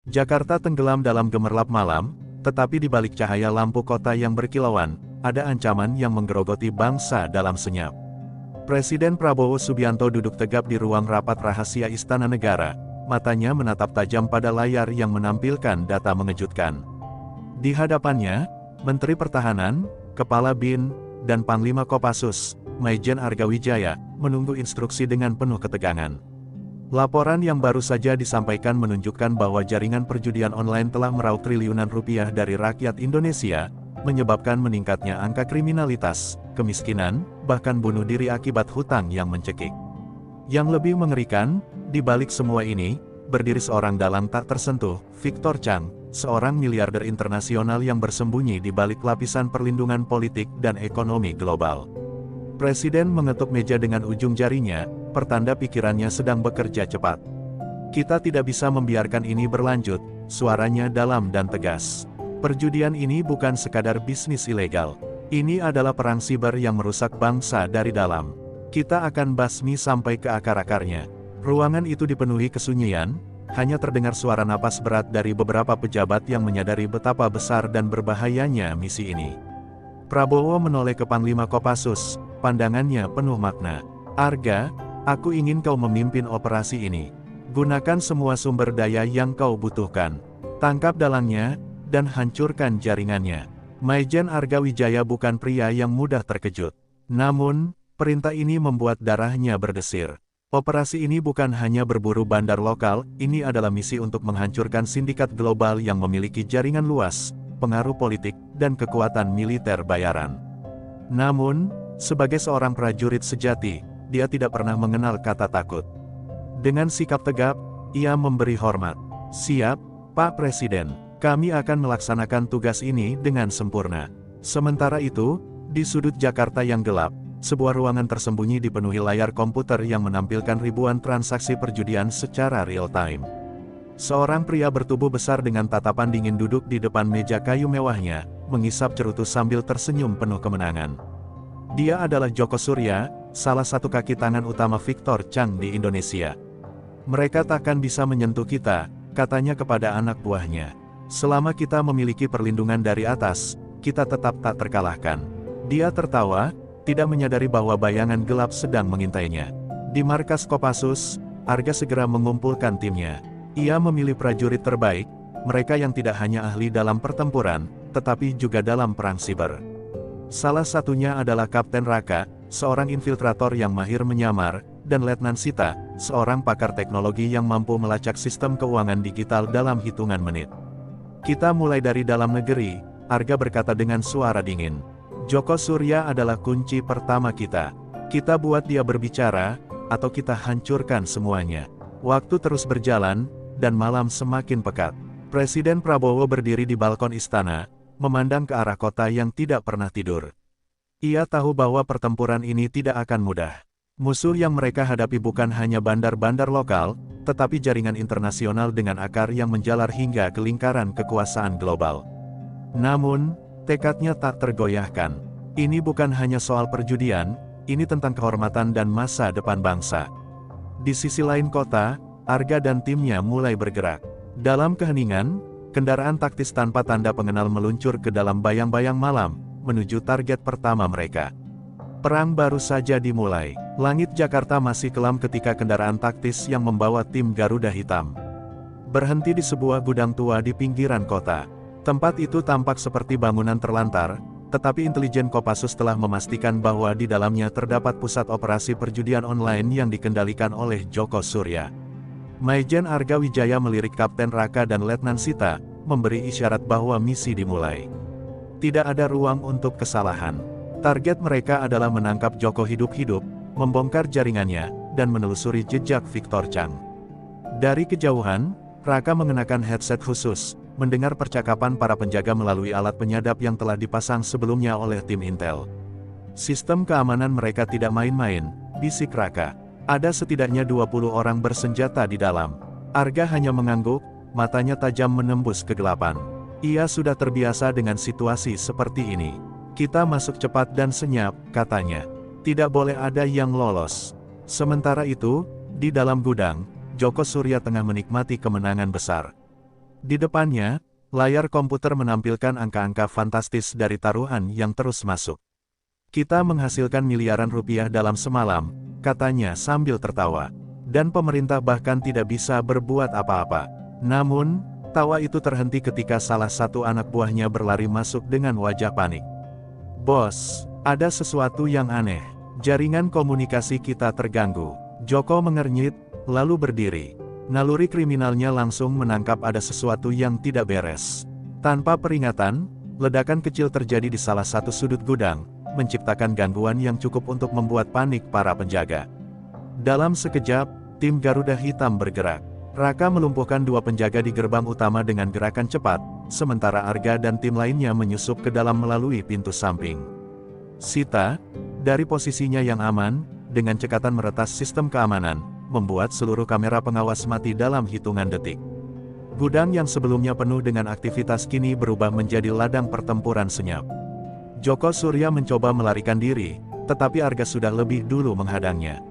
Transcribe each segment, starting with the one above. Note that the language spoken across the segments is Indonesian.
Jakarta tenggelam dalam gemerlap malam, tetapi di balik cahaya lampu kota yang berkilauan, ada ancaman yang menggerogoti bangsa dalam senyap. Presiden Prabowo Subianto duduk tegap di ruang rapat rahasia Istana Negara, matanya menatap tajam pada layar yang menampilkan data mengejutkan. Di hadapannya, Menteri Pertahanan, Kepala BIN, dan Panglima Kopassus, Maijen Argawijaya, menunggu instruksi dengan penuh ketegangan. Laporan yang baru saja disampaikan menunjukkan bahwa jaringan perjudian online telah meraup triliunan rupiah dari rakyat Indonesia, menyebabkan meningkatnya angka kriminalitas, kemiskinan, bahkan bunuh diri akibat hutang yang mencekik. Yang lebih mengerikan, di balik semua ini, berdiri seorang dalang tak tersentuh, Victor Chang, seorang miliarder internasional yang bersembunyi di balik lapisan perlindungan politik dan ekonomi global. Presiden mengetuk meja dengan ujung jarinya, pertanda pikirannya sedang bekerja cepat. Kita tidak bisa membiarkan ini berlanjut, suaranya dalam dan tegas. Perjudian ini bukan sekadar bisnis ilegal. Ini adalah perang siber yang merusak bangsa dari dalam. Kita akan basmi sampai ke akar-akarnya. Ruangan itu dipenuhi kesunyian, hanya terdengar suara napas berat dari beberapa pejabat yang menyadari betapa besar dan berbahayanya misi ini. Prabowo menoleh ke Panglima Kopassus, pandangannya penuh makna. Arga, aku ingin kau memimpin operasi ini. Gunakan semua sumber daya yang kau butuhkan. Tangkap dalangnya, dan hancurkan jaringannya. Maijen Argawijaya bukan pria yang mudah terkejut. Namun, perintah ini membuat darahnya berdesir. Operasi ini bukan hanya berburu bandar lokal, ini adalah misi untuk menghancurkan sindikat global yang memiliki jaringan luas, pengaruh politik, dan kekuatan militer bayaran. Namun, sebagai seorang prajurit sejati, dia tidak pernah mengenal kata takut. Dengan sikap tegap, ia memberi hormat. Siap, Pak Presiden, kami akan melaksanakan tugas ini dengan sempurna. Sementara itu, di sudut Jakarta yang gelap, sebuah ruangan tersembunyi dipenuhi layar komputer yang menampilkan ribuan transaksi perjudian secara real-time. Seorang pria bertubuh besar dengan tatapan dingin duduk di depan meja kayu mewahnya, mengisap cerutu sambil tersenyum penuh kemenangan. Dia adalah Joko Surya, salah satu kaki tangan utama Victor Chang di Indonesia. Mereka takkan bisa menyentuh kita, katanya kepada anak buahnya. Selama kita memiliki perlindungan dari atas, kita tetap tak terkalahkan. Dia tertawa, tidak menyadari bahwa bayangan gelap sedang mengintainya. Di markas Kopassus, Arga segera mengumpulkan timnya. Ia memilih prajurit terbaik, mereka yang tidak hanya ahli dalam pertempuran, tetapi juga dalam perang siber. Salah satunya adalah Kapten Raka, seorang infiltrator yang mahir menyamar, dan Letnan Sita, seorang pakar teknologi yang mampu melacak sistem keuangan digital dalam hitungan menit. Kita mulai dari dalam negeri, Arga berkata dengan suara dingin. Joko Surya adalah kunci pertama kita. Kita buat dia berbicara, atau kita hancurkan semuanya. Waktu terus berjalan, dan malam semakin pekat. Presiden Prabowo berdiri di balkon istana, memandang ke arah kota yang tidak pernah tidur. Ia tahu bahwa pertempuran ini tidak akan mudah. Musuh yang mereka hadapi bukan hanya bandar-bandar lokal, tetapi jaringan internasional dengan akar yang menjalar hingga ke lingkaran kekuasaan global. Namun, tekadnya tak tergoyahkan. Ini bukan hanya soal perjudian, ini tentang kehormatan dan masa depan bangsa. Di sisi lain kota, Arga dan timnya mulai bergerak. Dalam keheningan, kendaraan taktis tanpa tanda pengenal meluncur ke dalam bayang-bayang malam, menuju target pertama mereka. Perang baru saja dimulai. Langit Jakarta masih kelam ketika kendaraan taktis yang membawa tim Garuda Hitam berhenti di sebuah gudang tua di pinggiran kota. Tempat itu tampak seperti bangunan terlantar, tetapi intelijen Kopassus telah memastikan bahwa di dalamnya terdapat pusat operasi perjudian online yang dikendalikan oleh Joko Surya. Maijen Argawijaya melirik Kapten Raka dan Letnan Sita, memberi isyarat bahwa misi dimulai. Tidak ada ruang untuk kesalahan. Target mereka adalah menangkap Joko hidup-hidup, membongkar jaringannya, dan menelusuri jejak Victor Chang. Dari kejauhan, Raka mengenakan headset khusus, mendengar percakapan para penjaga melalui alat penyadap yang telah dipasang sebelumnya oleh tim Intel. Sistem keamanan mereka tidak main-main, bisik Raka. Ada setidaknya 20 orang bersenjata di dalam. Arga hanya mengangguk, matanya tajam menembus kegelapan. Ia sudah terbiasa dengan situasi seperti ini. Kita masuk cepat dan senyap, katanya. Tidak boleh ada yang lolos. Sementara itu, di dalam gudang, Joko Surya tengah menikmati kemenangan besar. Di depannya, layar komputer menampilkan angka-angka fantastis dari taruhan yang terus masuk. Kita menghasilkan miliaran rupiah dalam semalam, katanya sambil tertawa. Dan pemerintah bahkan tidak bisa berbuat apa-apa. Namun, tawa itu terhenti ketika salah satu anak buahnya berlari masuk dengan wajah panik. "Bos, ada sesuatu yang aneh. Jaringan komunikasi kita terganggu." Joko mengernyit, lalu berdiri. Naluri kriminalnya langsung menangkap ada sesuatu yang tidak beres. Tanpa peringatan, ledakan kecil terjadi di salah satu sudut gudang, menciptakan gangguan yang cukup untuk membuat panik para penjaga. Dalam sekejap, tim Garuda Hitam bergerak. Raka melumpuhkan 2 penjaga di gerbang utama dengan gerakan cepat, sementara Arga dan tim lainnya menyusup ke dalam melalui pintu samping. Sita, dari posisinya yang aman, dengan cekatan meretas sistem keamanan, membuat seluruh kamera pengawas mati dalam hitungan detik. Gudang yang sebelumnya penuh dengan aktivitas kini berubah menjadi ladang pertempuran senyap. Joko Surya mencoba melarikan diri, tetapi Arga sudah lebih dulu menghadangnya.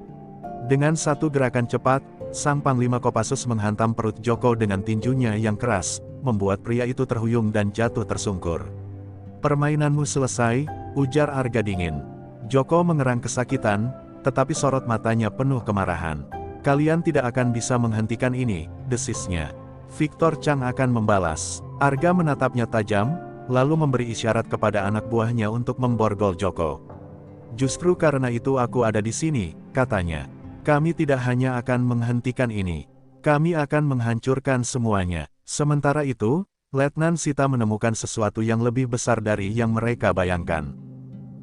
Dengan satu gerakan cepat, sang Panglima Kopassus menghantam perut Joko dengan tinjunya yang keras, membuat pria itu terhuyung dan jatuh tersungkur. "Permainanmu selesai," ujar Arga dingin. Joko mengerang kesakitan, tetapi sorot matanya penuh kemarahan. "Kalian tidak akan bisa menghentikan ini," desisnya. "Victor Chang akan membalas." Arga menatapnya tajam, lalu memberi isyarat kepada anak buahnya untuk memborgol Joko. "Justru karena itu aku ada di sini," katanya. "Kami tidak hanya akan menghentikan ini, kami akan menghancurkan semuanya." Sementara itu, Letnan Sita menemukan sesuatu yang lebih besar dari yang mereka bayangkan.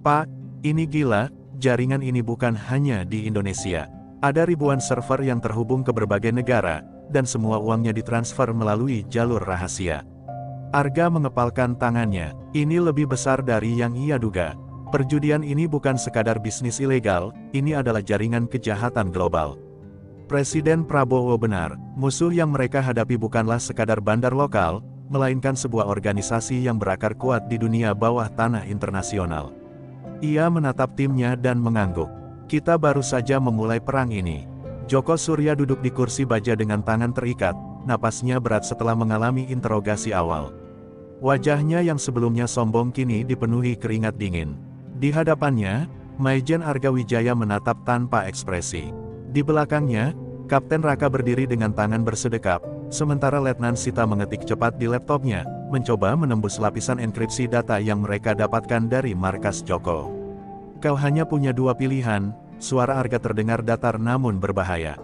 "Pak, ini gila, jaringan ini bukan hanya di Indonesia. Ada ribuan server yang terhubung ke berbagai negara, dan semua uangnya ditransfer melalui jalur rahasia." Arga mengepalkan tangannya. Ini lebih besar dari yang ia duga. Perjudian ini bukan sekadar bisnis ilegal, ini adalah jaringan kejahatan global. Presiden Prabowo benar, musuh yang mereka hadapi bukanlah sekadar bandar lokal, melainkan sebuah organisasi yang berakar kuat di dunia bawah tanah internasional. Ia menatap timnya dan mengangguk. "Kita baru saja memulai perang ini." Joko Surya duduk di kursi baja dengan tangan terikat, napasnya berat setelah mengalami interogasi awal. Wajahnya yang sebelumnya sombong kini dipenuhi keringat dingin. Di hadapannya, Maijen Arga Wijaya menatap tanpa ekspresi. Di belakangnya, Kapten Raka berdiri dengan tangan bersedekap, sementara Letnan Sita mengetik cepat di laptopnya, mencoba menembus lapisan enkripsi data yang mereka dapatkan dari markas Joko. "Kau hanya punya 2 pilihan," suara Arga terdengar datar namun berbahaya.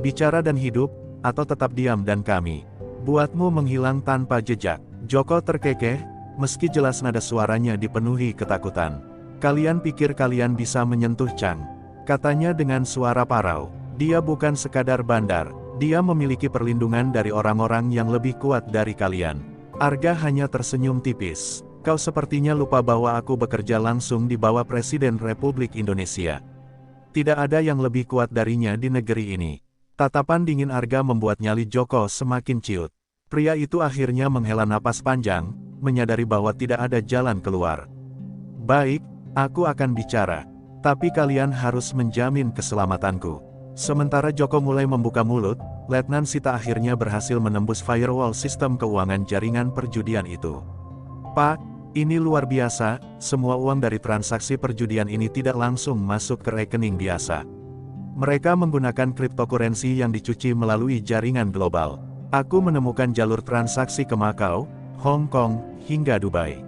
"Bicara dan hidup, atau tetap diam dan kami buatmu menghilang tanpa jejak." Joko terkekeh, meski jelas nada suaranya dipenuhi ketakutan. "Kalian pikir kalian bisa menyentuh Chang?" katanya dengan suara parau. "Dia bukan sekadar bandar, dia memiliki perlindungan dari orang-orang yang lebih kuat dari kalian." Arga hanya tersenyum tipis. "Kau sepertinya lupa bahwa aku bekerja langsung di bawah Presiden Republik Indonesia. Tidak ada yang lebih kuat darinya di negeri ini." Tatapan dingin Arga membuat nyali Joko semakin ciut. Pria itu akhirnya menghela napas panjang, menyadari bahwa tidak ada jalan keluar. "Baik, aku akan bicara. Tapi kalian harus menjamin keselamatanku." Sementara Joko mulai membuka mulut, Letnan Sita akhirnya berhasil menembus firewall sistem keuangan jaringan perjudian itu. "Pak, ini luar biasa, semua uang dari transaksi perjudian ini tidak langsung masuk ke rekening biasa. Mereka menggunakan cryptocurrency yang dicuci melalui jaringan global. Aku menemukan jalur transaksi ke Macau, Hong Kong, hingga Dubai."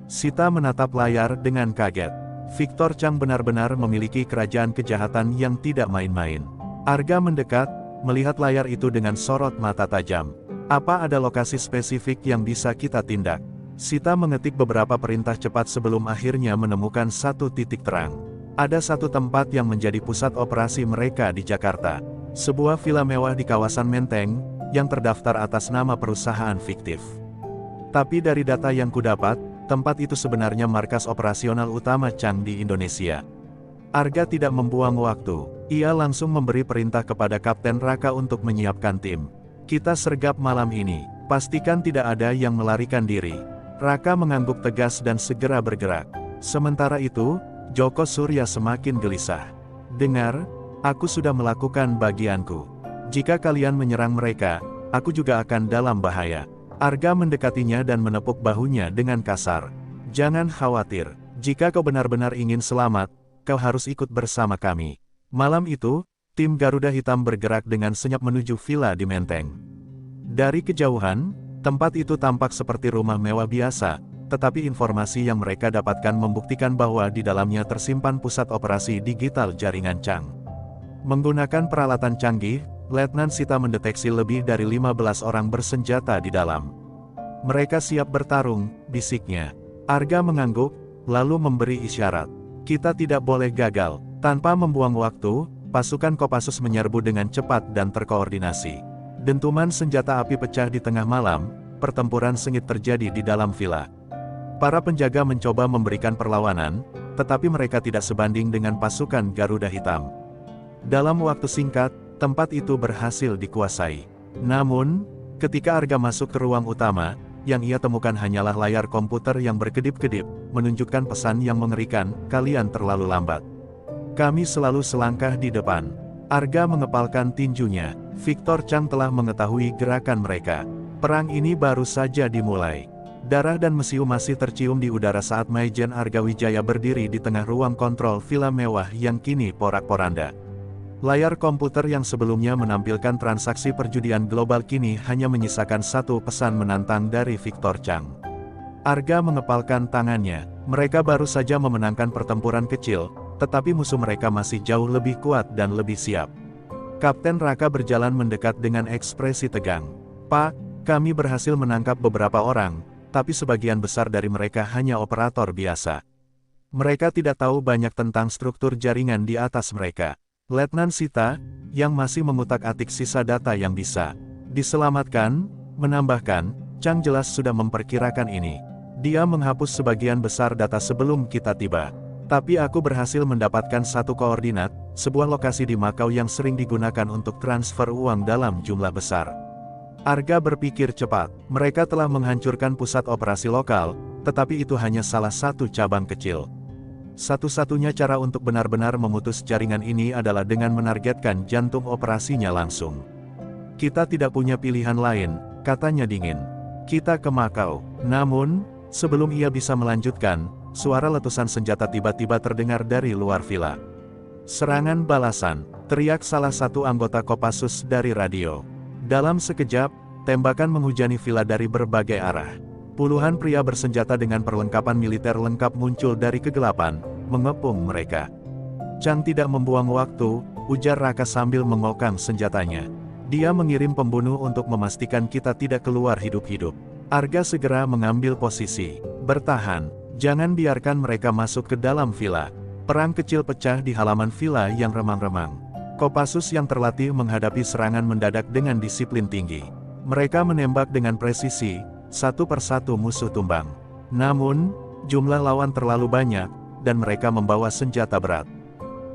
Sita menatap layar dengan kaget. Victor Chang benar-benar memiliki kerajaan kejahatan yang tidak main-main. Arga mendekat, melihat layar itu dengan sorot mata tajam. "Apa ada lokasi spesifik yang bisa kita tindak?" Sita mengetik beberapa perintah cepat sebelum akhirnya menemukan satu titik terang. Ada satu tempat yang menjadi pusat operasi mereka di Jakarta. Sebuah villa mewah di kawasan Menteng, yang terdaftar atas nama perusahaan fiktif. Tapi dari data yang kudapat, tempat itu sebenarnya markas operasional utama Chang di Indonesia. Arga tidak membuang waktu. Ia langsung memberi perintah kepada Kapten Raka untuk menyiapkan tim. "Kita sergap malam ini. Pastikan tidak ada yang melarikan diri." Raka mengangguk tegas dan segera bergerak. Sementara itu, Joko Surya semakin gelisah. "Dengar, aku sudah melakukan bagianku. Jika kalian menyerang mereka, aku juga akan dalam bahaya. Arga mendekatinya dan menepuk bahunya dengan kasar. Jangan khawatir, jika kau benar-benar ingin selamat, kau harus ikut bersama kami. Malam itu, tim Garuda Hitam bergerak dengan senyap menuju villa di Menteng. Dari kejauhan, tempat itu tampak seperti rumah mewah biasa, tetapi informasi yang mereka dapatkan membuktikan bahwa di dalamnya tersimpan pusat operasi digital jaringan Chang. Menggunakan peralatan canggih, Letnan Sita mendeteksi lebih dari 15 orang bersenjata di dalam. Mereka siap bertarung, bisiknya. Arga mengangguk, lalu memberi isyarat. Kita tidak boleh gagal. Tanpa membuang waktu, pasukan Kopassus menyerbu dengan cepat dan terkoordinasi. Dentuman senjata api pecah di tengah malam, pertempuran sengit terjadi di dalam villa. Para penjaga mencoba memberikan perlawanan, tetapi mereka tidak sebanding dengan pasukan Garuda Hitam. Dalam waktu singkat, tempat itu berhasil dikuasai. Namun, ketika Arga masuk ke ruang utama, yang ia temukan hanyalah layar komputer yang berkedip-kedip, menunjukkan pesan yang mengerikan, kalian terlalu lambat. Kami selalu selangkah di depan. Arga mengepalkan tinjunya. Victor Chang telah mengetahui gerakan mereka. Perang ini baru saja dimulai. Darah dan mesiu masih tercium di udara saat Maijen Arga Wijaya berdiri di tengah ruang kontrol villa mewah yang kini porak-poranda. Layar komputer yang sebelumnya menampilkan transaksi perjudian global kini hanya menyisakan satu pesan menantang dari Victor Chang. Arga mengepalkan tangannya. Mereka baru saja memenangkan pertempuran kecil, tetapi musuh mereka masih jauh lebih kuat dan lebih siap. Kapten Raka berjalan mendekat dengan ekspresi tegang. Pak, kami berhasil menangkap beberapa orang, tapi sebagian besar dari mereka hanya operator biasa. Mereka tidak tahu banyak tentang struktur jaringan di atas mereka. Letnan Sita, yang masih mengutak-atik sisa data yang bisa diselamatkan, menambahkan, Chang jelas sudah memperkirakan ini. Dia menghapus sebagian besar data sebelum kita tiba. Tapi aku berhasil mendapatkan satu koordinat, sebuah lokasi di Makau yang sering digunakan untuk transfer uang dalam jumlah besar. Arga berpikir cepat. Mereka telah menghancurkan pusat operasi lokal, tetapi itu hanya salah satu cabang kecil. Satu-satunya cara untuk benar-benar memutus jaringan ini adalah dengan menargetkan jantung operasinya langsung. Kita tidak punya pilihan lain, katanya dingin. Kita ke Makau. Namun, sebelum ia bisa melanjutkan, suara letusan senjata tiba-tiba terdengar dari luar villa. Serangan balasan, teriak salah satu anggota Kopassus dari radio. Dalam sekejap, tembakan menghujani villa dari berbagai arah. Puluhan pria bersenjata dengan perlengkapan militer lengkap muncul dari kegelapan, mengepung mereka. Chang tidak membuang waktu, ujar Raka sambil mengokang senjatanya. Dia mengirim pembunuh untuk memastikan kita tidak keluar hidup-hidup. Arga segera mengambil posisi. Bertahan, jangan biarkan mereka masuk ke dalam villa. Perang kecil pecah di halaman villa yang remang-remang. Kopassus yang terlatih menghadapi serangan mendadak dengan disiplin tinggi. Mereka menembak dengan presisi, satu persatu musuh tumbang. Namun, jumlah lawan terlalu banyak, dan mereka membawa senjata berat.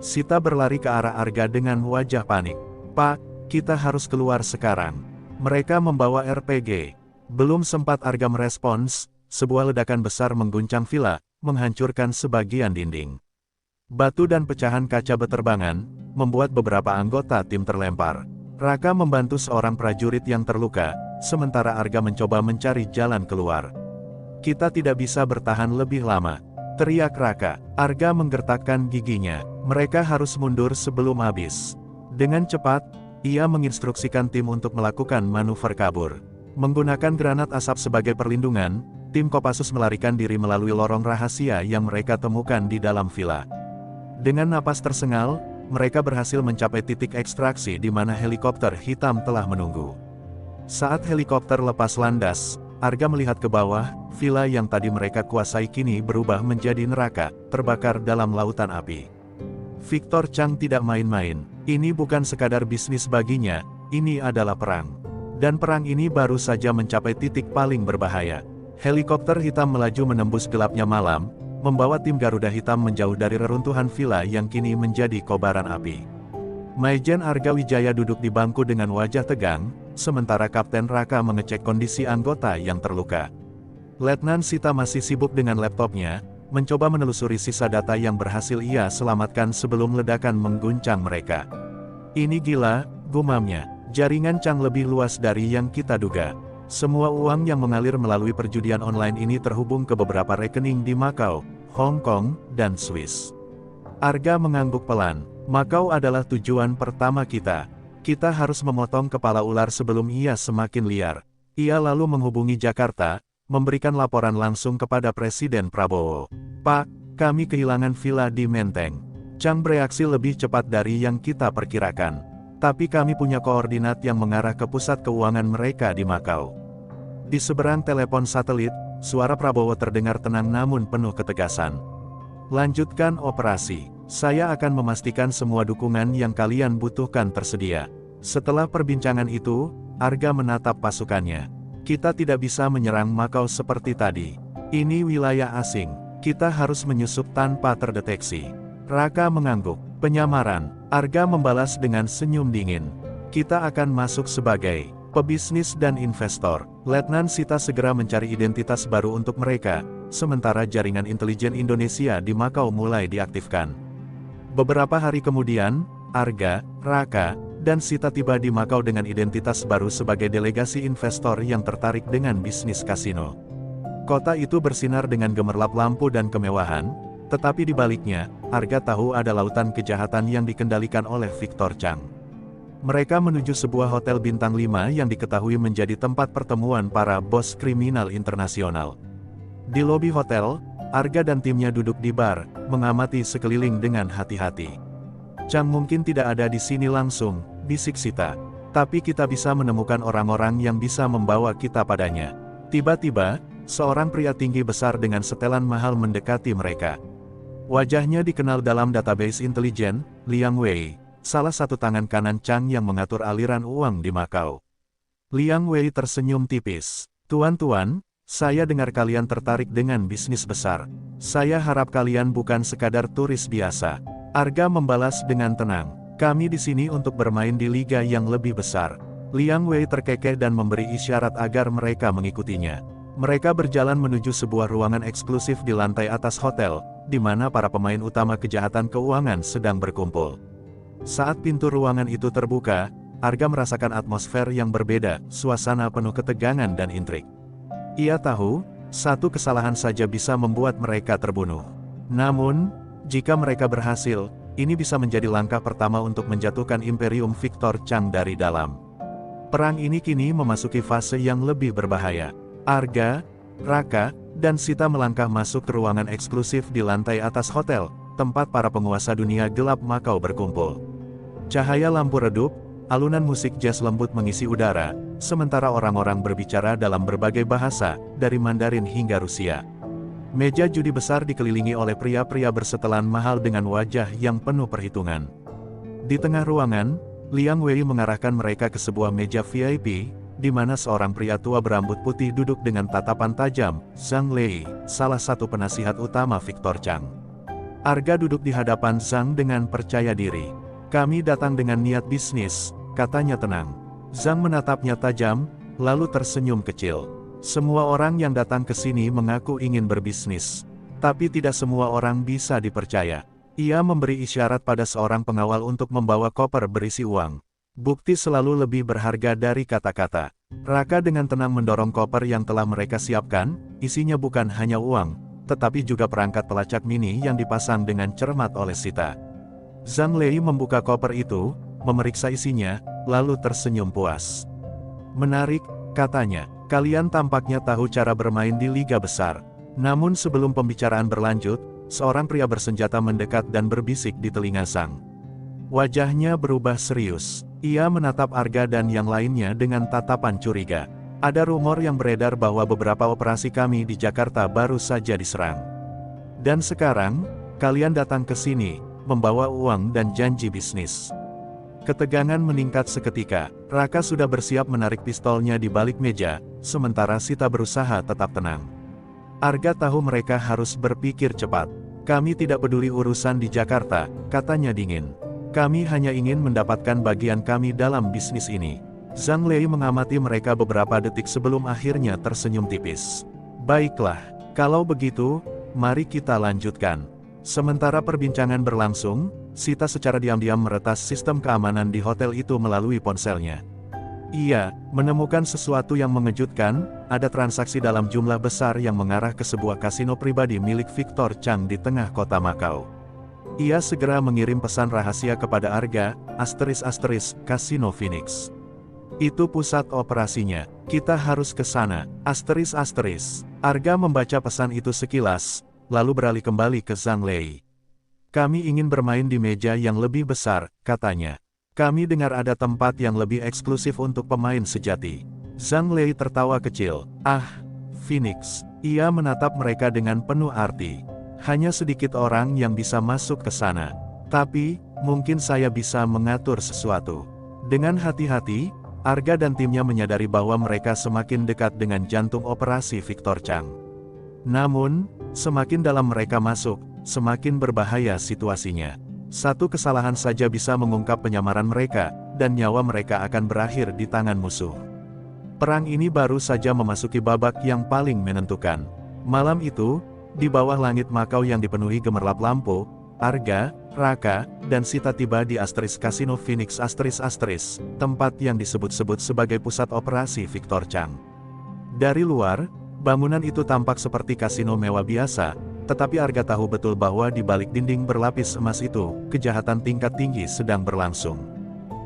Sita berlari ke arah Arga dengan wajah panik. Pak, kita harus keluar sekarang. Mereka membawa RPG. Belum sempat Arga merespons, sebuah ledakan besar mengguncang villa, menghancurkan sebagian dinding. Batu dan pecahan kaca beterbangan, membuat beberapa anggota tim terlempar. Raka membantu seorang prajurit yang terluka, sementara Arga mencoba mencari jalan keluar. Kita tidak bisa bertahan lebih lama, teriak Raka. Arga menggertakkan giginya. Mereka harus mundur sebelum habis. Dengan cepat, ia menginstruksikan tim untuk melakukan manuver kabur. Menggunakan granat asap sebagai perlindungan, tim Kopassus melarikan diri melalui lorong rahasia yang mereka temukan di dalam villa. Dengan napas tersengal, mereka berhasil mencapai titik ekstraksi di mana helikopter hitam telah menunggu. Saat helikopter lepas landas, Arga melihat ke bawah, villa yang tadi mereka kuasai kini berubah menjadi neraka, terbakar dalam lautan api. Victor Chang tidak main-main. Ini bukan sekadar bisnis baginya, ini adalah perang. Dan perang ini baru saja mencapai titik paling berbahaya. Helikopter hitam melaju menembus gelapnya malam, membawa tim Garuda Hitam menjauh dari reruntuhan villa yang kini menjadi kobaran api. Maijen Arga Wijaya duduk di bangku dengan wajah tegang, sementara Kapten Raka mengecek kondisi anggota yang terluka. Letnan Sita masih sibuk dengan laptopnya, mencoba menelusuri sisa data yang berhasil ia selamatkan sebelum ledakan mengguncang mereka. Ini gila, gumamnya. Jaringan Chang lebih luas dari yang kita duga. Semua uang yang mengalir melalui perjudian online ini terhubung ke beberapa rekening di Makau, Hong Kong, dan Swiss. Arga mengangguk pelan. Makau adalah tujuan pertama kita. Kita harus memotong kepala ular sebelum ia semakin liar. Ia lalu menghubungi Jakarta, memberikan laporan langsung kepada Presiden Prabowo. Pak, kami kehilangan villa di Menteng. Chang bereaksi lebih cepat dari yang kita perkirakan. Tapi kami punya koordinat yang mengarah ke pusat keuangan mereka di Makau. Di seberang telepon satelit, suara Prabowo terdengar tenang namun penuh ketegasan. Lanjutkan operasi. Saya akan memastikan semua dukungan yang kalian butuhkan tersedia. Setelah perbincangan itu, Arga menatap pasukannya. Kita tidak bisa menyerang Makau seperti tadi. Ini wilayah asing. Kita harus menyusup tanpa terdeteksi. Raka mengangguk. Penyamaran. Arga membalas dengan senyum dingin. Kita akan masuk sebagai pebisnis dan investor. Letnan Sita segera mencari identitas baru untuk mereka, sementara jaringan intelijen Indonesia di Makau mulai diaktifkan. Beberapa hari kemudian, Arga, Raka, dan Sita tiba di Makau dengan identitas baru sebagai delegasi investor yang tertarik dengan bisnis kasino. Kota itu bersinar dengan gemerlap lampu dan kemewahan, tetapi di baliknya, Arga tahu ada lautan kejahatan yang dikendalikan oleh Victor Chang. Mereka menuju sebuah hotel bintang 5 yang diketahui menjadi tempat pertemuan para bos kriminal internasional. Di lobi hotel, Arga dan timnya duduk di bar, mengamati sekeliling dengan hati-hati. Chang mungkin tidak ada di sini langsung, bisik Sita. Tapi kita bisa menemukan orang-orang yang bisa membawa kita padanya. Tiba-tiba, seorang pria tinggi besar dengan setelan mahal mendekati mereka. Wajahnya dikenal dalam database intelijen, Liang Wei, salah satu tangan kanan Chang yang mengatur aliran uang di Makau. Liang Wei tersenyum tipis. Tuan-tuan, saya dengar kalian tertarik dengan bisnis besar. Saya harap kalian bukan sekadar turis biasa. Arga membalas dengan tenang. Kami di sini untuk bermain di liga yang lebih besar. Liang Wei terkekeh dan memberi isyarat agar mereka mengikutinya. Mereka berjalan menuju sebuah ruangan eksklusif di lantai atas hotel, di mana para pemain utama kejahatan keuangan sedang berkumpul. Saat pintu ruangan itu terbuka, Arga merasakan atmosfer yang berbeda, suasana penuh ketegangan dan intrik. Ia tahu, satu kesalahan saja bisa membuat mereka terbunuh. Namun, jika mereka berhasil, ini bisa menjadi langkah pertama untuk menjatuhkan Imperium Victor Chang dari dalam. Perang ini kini memasuki fase yang lebih berbahaya. Arga, Raka, dan Sita melangkah masuk ke ruangan eksklusif di lantai atas hotel, tempat para penguasa dunia gelap Makau berkumpul. Cahaya lampu redup, alunan musik jazz lembut mengisi udara, sementara orang-orang berbicara dalam berbagai bahasa, dari Mandarin hingga Rusia. Meja judi besar dikelilingi oleh pria-pria bersetelan mahal dengan wajah yang penuh perhitungan. Di tengah ruangan, Liang Wei mengarahkan mereka ke sebuah meja VIP, di mana seorang pria tua berambut putih duduk dengan tatapan tajam, Zhang Lei, salah satu penasihat utama Victor Chang. Arga duduk di hadapan Zhang dengan percaya diri. Kami datang dengan niat bisnis, katanya tenang. Zhang menatapnya tajam, lalu tersenyum kecil. Semua orang yang datang ke sini mengaku ingin berbisnis. Tapi tidak semua orang bisa dipercaya. Ia memberi isyarat pada seorang pengawal untuk membawa koper berisi uang. Bukti selalu lebih berharga dari kata-kata. Raka dengan tenang mendorong koper yang telah mereka siapkan, isinya bukan hanya uang, tetapi juga perangkat pelacak mini yang dipasang dengan cermat oleh Sita. Zhang Lei membuka koper itu, memeriksa isinya, lalu tersenyum puas. Menarik, katanya, kalian tampaknya tahu cara bermain di liga besar. Namun sebelum pembicaraan berlanjut, seorang pria bersenjata mendekat dan berbisik di telinga Zhang. Wajahnya berubah serius. Ia menatap Arga dan yang lainnya dengan tatapan curiga. Ada rumor yang beredar bahwa beberapa operasi kami di Jakarta baru saja diserang. Dan sekarang, kalian datang ke sini, membawa uang dan janji bisnis. Ketegangan meningkat seketika. Raka sudah bersiap menarik pistolnya di balik meja, sementara Sita berusaha tetap tenang. Arga tahu mereka harus berpikir cepat. Kami tidak peduli urusan di Jakarta, katanya dingin. Kami hanya ingin mendapatkan bagian kami dalam bisnis ini. Zhang Lei mengamati mereka beberapa detik sebelum akhirnya tersenyum tipis. Baiklah, kalau begitu, mari kita lanjutkan. Sementara perbincangan berlangsung, Sita secara diam-diam meretas sistem keamanan di hotel itu melalui ponselnya. Ia menemukan sesuatu yang mengejutkan, ada transaksi dalam jumlah besar yang mengarah ke sebuah kasino pribadi milik Victor Chang di tengah kota Macau. Ia segera mengirim pesan rahasia kepada Arga, Kasino Phoenix. Itu pusat operasinya, kita harus ke sana, Arga membaca pesan itu sekilas, lalu beralih kembali ke Zhang Lei. Kami ingin bermain di meja yang lebih besar, katanya. Kami dengar ada tempat yang lebih eksklusif untuk pemain sejati. Zhang Lei tertawa kecil. Ah, Phoenix. Ia menatap mereka dengan penuh arti. Hanya sedikit orang yang bisa masuk ke sana. Tapi, mungkin saya bisa mengatur sesuatu. Dengan hati-hati, Arga dan timnya menyadari bahwa mereka semakin dekat dengan jantung operasi Victor Chang. Namun, semakin dalam mereka masuk, semakin berbahaya situasinya. Satu kesalahan saja bisa mengungkap penyamaran mereka, dan nyawa mereka akan berakhir di tangan musuh. Perang ini baru saja memasuki babak yang paling menentukan. Malam itu, di bawah langit Macau yang dipenuhi gemerlap lampu, Arga, Raka, dan Sita tiba di Kasino Phoenix tempat yang disebut-sebut sebagai pusat operasi Victor Chang. Dari luar, bangunan itu tampak seperti kasino mewah biasa, tetapi Arga tahu betul bahwa di balik dinding berlapis emas itu, kejahatan tingkat tinggi sedang berlangsung.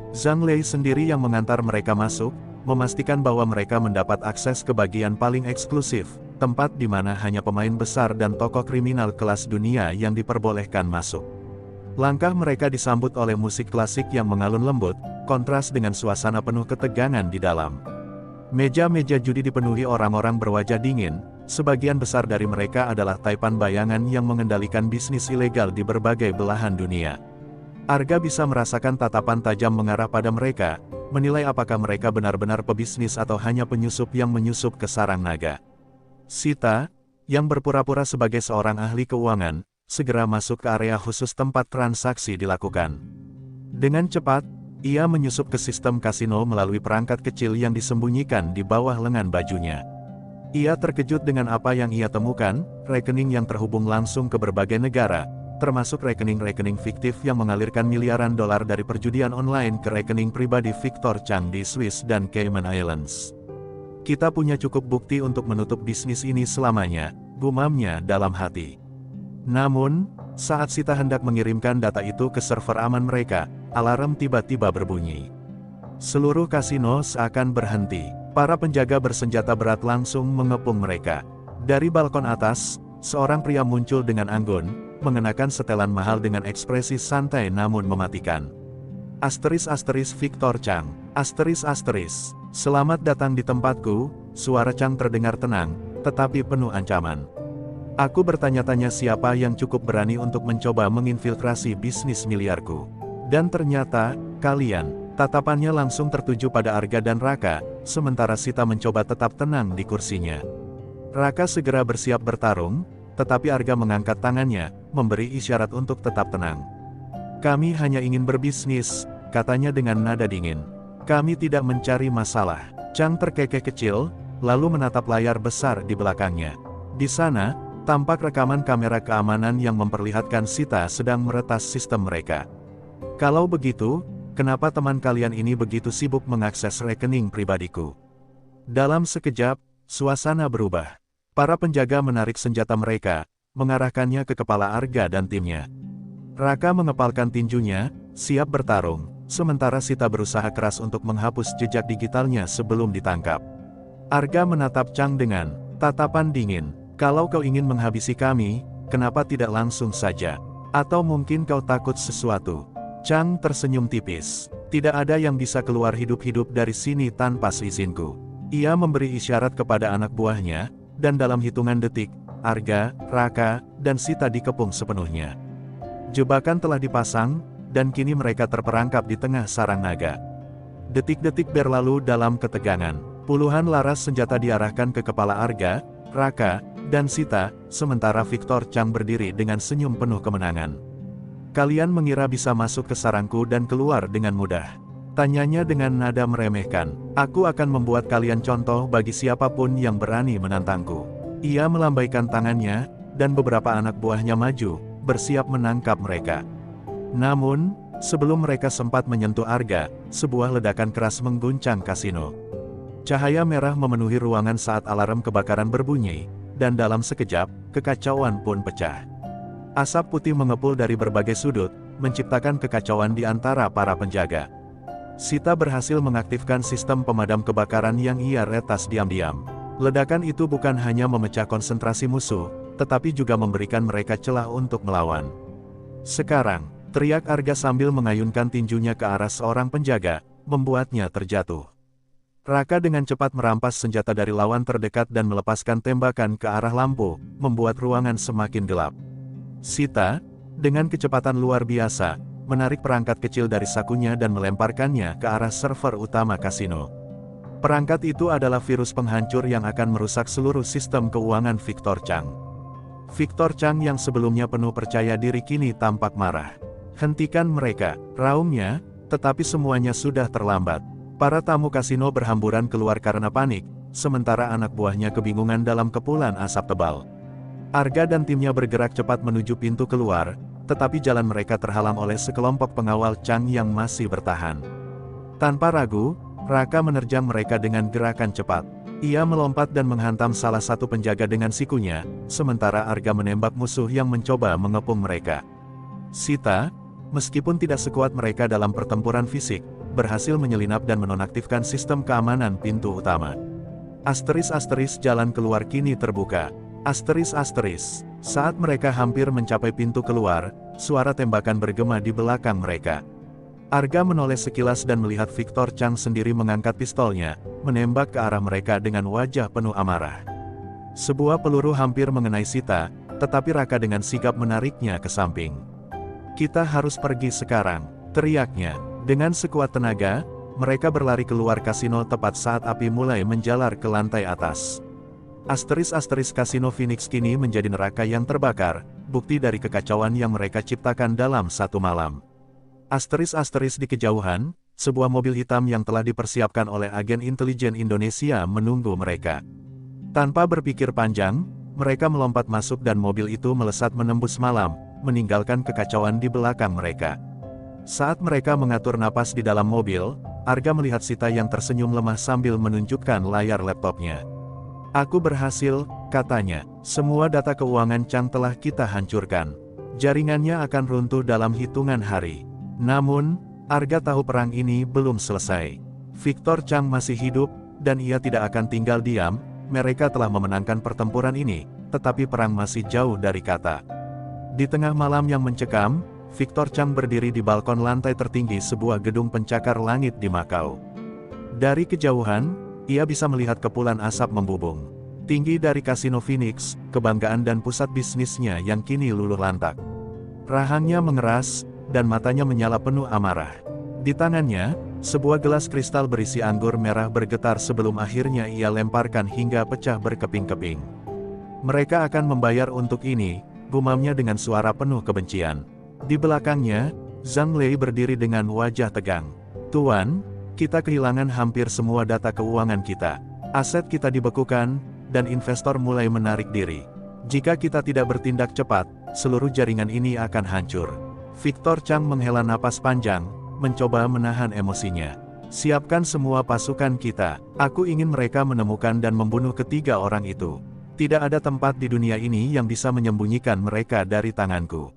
Zhang Lei sendiri yang mengantar mereka masuk, memastikan bahwa mereka mendapat akses ke bagian paling eksklusif, tempat di mana hanya pemain besar dan tokoh kriminal kelas dunia yang diperbolehkan masuk. Langkah mereka disambut oleh musik klasik yang mengalun lembut, kontras dengan suasana penuh ketegangan di dalam. Meja-meja judi dipenuhi orang-orang berwajah dingin, sebagian besar dari mereka adalah taipan bayangan yang mengendalikan bisnis ilegal di berbagai belahan dunia. Arga bisa merasakan tatapan tajam mengarah pada mereka, menilai apakah mereka benar-benar pebisnis atau hanya penyusup yang menyusup ke sarang naga. Sita, yang berpura-pura sebagai seorang ahli keuangan, segera masuk ke area khusus tempat transaksi dilakukan. Dengan cepat, ia menyusup ke sistem kasino melalui perangkat kecil yang disembunyikan di bawah lengan bajunya. Ia terkejut dengan apa yang ia temukan, rekening yang terhubung langsung ke berbagai negara, termasuk rekening-rekening fiktif yang mengalirkan miliaran dolar dari perjudian online ke rekening pribadi Victor Chang di Swiss dan Cayman Islands. Kita punya cukup bukti untuk menutup bisnis ini selamanya, gumamnya dalam hati. Namun, saat Sita hendak mengirimkan data itu ke server aman mereka, alarm tiba-tiba berbunyi. Seluruh kasino seakan berhenti. Para penjaga bersenjata berat langsung mengepung mereka. Dari balkon atas, seorang pria muncul dengan anggun, mengenakan setelan mahal dengan ekspresi santai namun mematikan. Victor Chang. Selamat datang di tempatku, suara Chang terdengar tenang, tetapi penuh ancaman. Aku bertanya-tanya siapa yang cukup berani untuk mencoba menginfiltrasi bisnis miliarku. Dan ternyata, kalian. Tatapannya langsung tertuju pada Arga dan Raka, sementara Sita mencoba tetap tenang di kursinya. Raka segera bersiap bertarung, tetapi Arga mengangkat tangannya, memberi isyarat untuk tetap tenang. Kami hanya ingin berbisnis, katanya dengan nada dingin. Kami tidak mencari masalah. Chang terkekeh kecil, lalu menatap layar besar di belakangnya. Di sana, tampak rekaman kamera keamanan yang memperlihatkan Sita sedang meretas sistem mereka. Kalau begitu, kenapa teman kalian ini begitu sibuk mengakses rekening pribadiku? Dalam sekejap, suasana berubah. Para penjaga menarik senjata mereka, mengarahkannya ke kepala Arga dan timnya. Raka mengepalkan tinjunya, siap bertarung, sementara Sita berusaha keras untuk menghapus jejak digitalnya sebelum ditangkap. Arga menatap Chang dengan tatapan dingin. Kalau kau ingin menghabisi kami, kenapa tidak langsung saja? Atau mungkin kau takut sesuatu? Chang tersenyum tipis. Tidak ada yang bisa keluar hidup-hidup dari sini tanpa seizinku. Ia memberi isyarat kepada anak buahnya, dan dalam hitungan detik, Arga, Raka, dan Sita dikepung sepenuhnya. Jebakan telah dipasang, dan kini mereka terperangkap di tengah sarang naga. Detik-detik berlalu dalam ketegangan. Puluhan laras senjata diarahkan ke kepala Arga, Raka, dan Sita, sementara Victor Chang berdiri dengan senyum penuh kemenangan. Kalian mengira bisa masuk ke sarangku dan keluar dengan mudah? Tanyanya dengan nada meremehkan. Aku akan membuat kalian contoh bagi siapapun yang berani menantangku. Ia melambaikan tangannya, dan beberapa anak buahnya maju, bersiap menangkap mereka. Namun, Sebelum mereka sempat menyentuh Arga, sebuah ledakan keras mengguncang kasino. Cahaya merah memenuhi ruangan saat alarm kebakaran berbunyi, dan dalam sekejap, kekacauan pun pecah. Asap putih mengepul dari berbagai sudut, menciptakan kekacauan di antara para penjaga. Sita berhasil mengaktifkan sistem pemadam kebakaran yang ia retas diam-diam. Ledakan itu bukan hanya memecah konsentrasi musuh, tetapi juga memberikan mereka celah untuk melawan. Sekarang, teriak Arga sambil mengayunkan tinjunya ke arah seorang penjaga, membuatnya terjatuh. Raka dengan cepat merampas senjata dari lawan terdekat dan melepaskan tembakan ke arah lampu, membuat ruangan semakin gelap. Sita, dengan kecepatan luar biasa, menarik perangkat kecil dari sakunya dan melemparkannya ke arah server utama kasino. Perangkat itu adalah virus penghancur yang akan merusak seluruh sistem keuangan Victor Chang. Victor Chang yang sebelumnya penuh percaya diri kini tampak marah. "Hentikan mereka," raungnya, tetapi semuanya sudah terlambat. Para tamu kasino berhamburan keluar karena panik, sementara anak buahnya kebingungan dalam kepulan asap tebal. Arga dan timnya bergerak cepat menuju pintu keluar, tetapi jalan mereka terhalang oleh sekelompok pengawal Chang yang masih bertahan. Tanpa ragu, Raka menerjang mereka dengan gerakan cepat. Ia melompat dan menghantam salah satu penjaga dengan sikunya, sementara Arga menembak musuh yang mencoba mengepung mereka. Sita, meskipun tidak sekuat mereka dalam pertempuran fisik, berhasil menyelinap dan menonaktifkan sistem keamanan pintu utama. Asteris jalan keluar kini terbuka. Asteris. Saat mereka hampir mencapai pintu keluar, suara tembakan bergema di belakang mereka. Arga menoleh sekilas dan melihat Victor Chang sendiri mengangkat pistolnya, menembak ke arah mereka dengan wajah penuh amarah. Sebuah peluru hampir mengenai Sita, tetapi Raka dengan sigap menariknya ke samping. "Kita harus pergi sekarang," teriaknya. Dengan sekuat tenaga, mereka berlari keluar kasino tepat saat api mulai menjalar ke lantai atas. Asteris kasino Phoenix kini menjadi neraka yang terbakar, bukti dari kekacauan yang mereka ciptakan dalam satu malam. Asteris di kejauhan, sebuah mobil hitam yang telah dipersiapkan oleh agen intelijen Indonesia menunggu mereka. Tanpa berpikir panjang, mereka melompat masuk dan mobil itu melesat menembus malam, meninggalkan kekacauan di belakang mereka. Saat mereka mengatur napas di dalam mobil, Arga melihat Sita yang tersenyum lemah sambil menunjukkan layar laptopnya. "Aku berhasil," katanya. "Semua data keuangan Chang telah kita hancurkan. Jaringannya akan runtuh dalam hitungan hari." Namun, Arga tahu perang ini belum selesai. Victor Chang masih hidup, dan ia tidak akan tinggal diam. Mereka telah memenangkan pertempuran ini, tetapi perang masih jauh dari kata. Di tengah malam yang mencekam, Victor Chang berdiri di balkon lantai tertinggi sebuah gedung pencakar langit di Macau. Dari kejauhan, ia bisa melihat kepulan asap membubung tinggi dari kasino Phoenix, kebanggaan dan pusat bisnisnya yang kini luluh lantak. Rahangnya mengeras, dan matanya menyala penuh amarah. Di tangannya, sebuah gelas kristal berisi anggur merah bergetar sebelum akhirnya ia lemparkan hingga pecah berkeping-keping. "Mereka akan membayar untuk ini," gumamnya dengan suara penuh kebencian. Di belakangnya, Zhang Lei berdiri dengan wajah tegang. "Tuan, kita kehilangan hampir semua data keuangan kita. Aset kita dibekukan, dan investor mulai menarik diri. Jika kita tidak bertindak cepat, seluruh jaringan ini akan hancur." Victor Chang menghela napas panjang, mencoba menahan emosinya. "Siapkan semua pasukan kita. Aku ingin mereka menemukan dan membunuh ketiga orang itu. Tidak ada tempat di dunia ini yang bisa menyembunyikan mereka dari tanganku."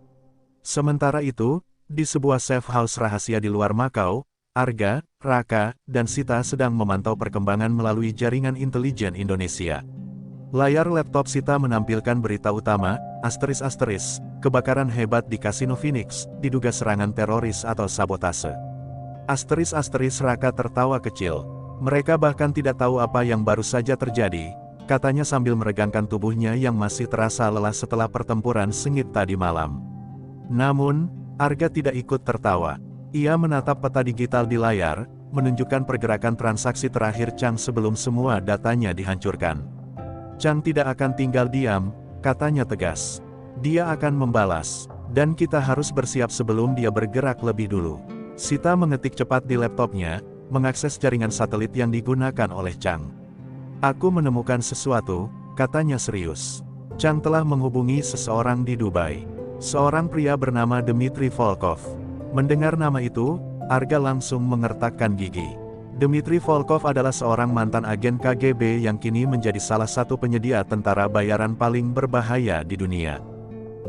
Sementara itu, di sebuah safe house rahasia di luar Macau, Arga, Raka, dan Sita sedang memantau perkembangan melalui jaringan intelijen Indonesia. Layar laptop Sita menampilkan berita utama, kebakaran hebat di kasino Phoenix, diduga serangan teroris atau sabotase. Raka tertawa kecil. Mereka bahkan tidak tahu apa yang baru saja terjadi, katanya sambil meregangkan tubuhnya yang masih terasa lelah setelah pertempuran sengit tadi malam. Namun, Arga tidak ikut tertawa. Ia menatap peta digital di layar, menunjukkan pergerakan transaksi terakhir Chang sebelum semua datanya dihancurkan. "Chang tidak akan tinggal diam," katanya tegas. "Dia akan membalas, dan kita harus bersiap sebelum dia bergerak lebih dulu." Sita mengetik cepat di laptopnya, mengakses jaringan satelit yang digunakan oleh Chang. "Aku menemukan sesuatu," katanya serius. Chang telah menghubungi seseorang di Dubai. Seorang pria bernama Dmitry Volkov. Mendengar nama itu, Arga langsung mengertakkan gigi. Dmitry Volkov adalah seorang mantan agen KGB yang kini menjadi salah satu penyedia tentara bayaran paling berbahaya di dunia.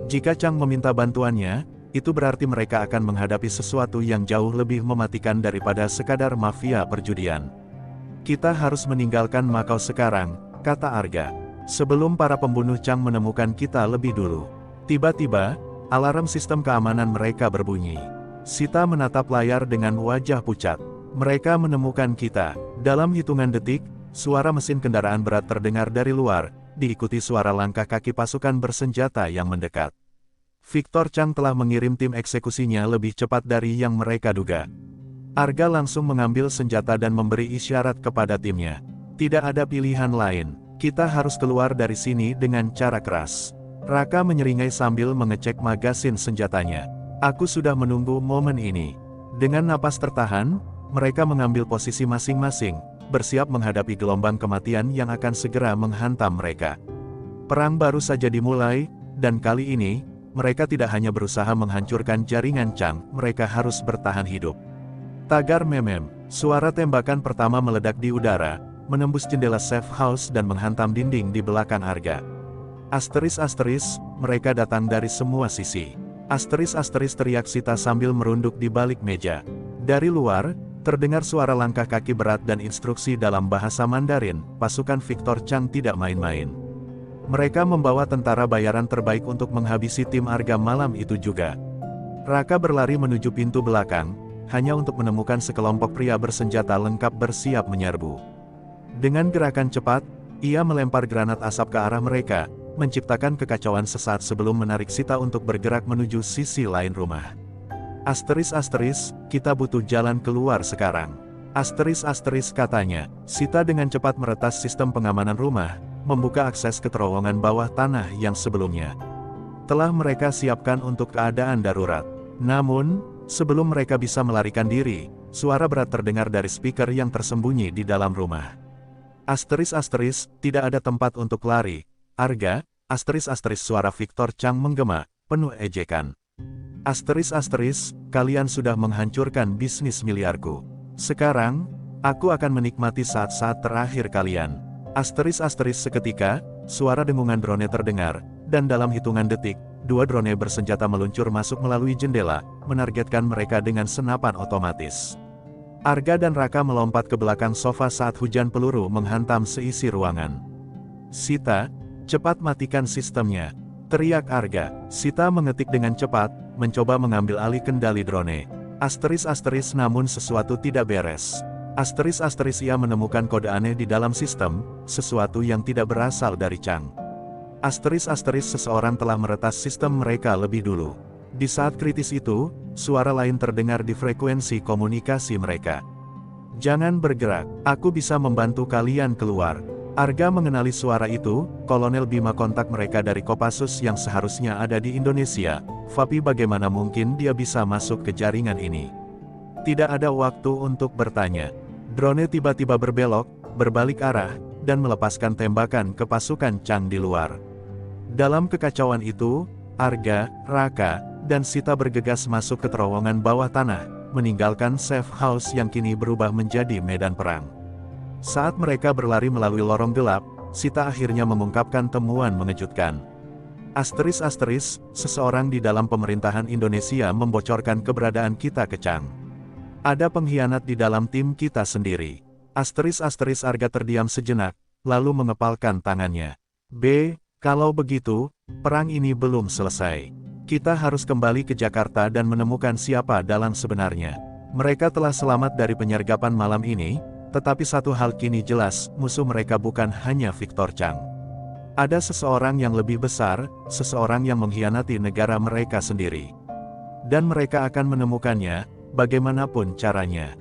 Jika Chang meminta bantuannya, itu berarti mereka akan menghadapi sesuatu yang jauh lebih mematikan daripada sekadar mafia perjudian. Kita harus meninggalkan Makau sekarang, kata Arga. Sebelum para pembunuh Chang menemukan kita lebih dulu. Tiba-tiba, alarm sistem keamanan mereka berbunyi. Sita menatap layar dengan wajah pucat. Mereka menemukan kita. Dalam hitungan detik, suara mesin kendaraan berat terdengar dari luar, diikuti suara langkah kaki pasukan bersenjata yang mendekat. Victor Chang telah mengirim tim eksekusinya lebih cepat dari yang mereka duga. Arga langsung mengambil senjata dan memberi isyarat kepada timnya. Tidak ada pilihan lain, kita harus keluar dari sini dengan cara keras. Raka menyeringai sambil mengecek magasin senjatanya. Aku sudah menunggu momen ini. Dengan napas tertahan, mereka mengambil posisi masing-masing, bersiap menghadapi gelombang kematian yang akan segera menghantam mereka. Perang baru saja dimulai, dan kali ini, mereka tidak hanya berusaha menghancurkan jaringan Chang, mereka harus bertahan hidup. Tagar memem, suara tembakan pertama meledak di udara, menembus jendela safe house dan menghantam dinding di belakang Arga. Asteris, mereka datang dari semua sisi. Asteris, teriak Sita sambil merunduk di balik meja. Dari luar, terdengar suara langkah kaki berat dan instruksi dalam bahasa Mandarin, pasukan Victor Chang tidak main-main. Mereka membawa tentara bayaran terbaik untuk menghabisi tim Arga malam itu juga. Raka berlari menuju pintu belakang, hanya untuk menemukan sekelompok pria bersenjata lengkap bersiap menyerbu. Dengan gerakan cepat, ia melempar granat asap ke arah mereka, menciptakan kekacauan sesaat sebelum menarik Sita untuk bergerak menuju sisi lain rumah. Asteris, kita butuh jalan keluar sekarang. Asteris, katanya. Sita dengan cepat meretas sistem pengamanan rumah, membuka akses ke terowongan bawah tanah yang sebelumnya telah mereka siapkan untuk keadaan darurat. Namun, sebelum mereka bisa melarikan diri, suara berat terdengar dari speaker yang tersembunyi di dalam rumah. Asteris, tidak ada tempat untuk lari. Arga, asteris, suara Victor Chang menggema, penuh ejekan. Asteris, kalian sudah menghancurkan bisnis miliarku. Sekarang, aku akan menikmati saat-saat terakhir kalian. Asteris, seketika, suara dengungan drone terdengar, dan dalam hitungan detik, dua drone bersenjata meluncur masuk melalui jendela, menargetkan mereka dengan senapan otomatis. Arga dan Raka melompat ke belakang sofa saat hujan peluru menghantam seisi ruangan. Sita, cepat matikan sistemnya, teriak Arga. Sita mengetik dengan cepat, mencoba mengambil alih kendali drone. Asteris, namun sesuatu tidak beres. Asteris, ia menemukan kode aneh di dalam sistem, sesuatu yang tidak berasal dari Chang. Asteris, seseorang telah meretas sistem mereka lebih dulu. Di saat kritis itu, suara lain terdengar di frekuensi komunikasi mereka. Jangan bergerak, aku bisa membantu kalian keluar. Arga mengenali suara itu, Kolonel Bima kontak mereka dari Kopassus yang seharusnya ada di Indonesia, tapi bagaimana mungkin dia bisa masuk ke jaringan ini? Tidak ada waktu untuk bertanya. Drone tiba-tiba berbelok, berbalik arah, dan melepaskan tembakan ke pasukan Chang di luar. Dalam kekacauan itu, Arga, Raka, dan Sita bergegas masuk ke terowongan bawah tanah, meninggalkan safe house yang kini berubah menjadi medan perang. Saat mereka berlari melalui lorong gelap, Sita akhirnya mengungkapkan temuan mengejutkan. Asteris, seseorang di dalam pemerintahan Indonesia membocorkan keberadaan kita ke Chang. Ada pengkhianat di dalam tim kita sendiri. Asteris, Arga terdiam sejenak, lalu mengepalkan tangannya. Kalau begitu, perang ini belum selesai. Kita harus kembali ke Jakarta dan menemukan siapa dalang sebenarnya. Mereka telah selamat dari penyergapan malam ini, tetapi satu hal kini jelas, musuh mereka bukan hanya Victor Chang. Ada seseorang yang lebih besar, seseorang yang mengkhianati negara mereka sendiri. Dan mereka akan menemukannya, bagaimanapun caranya.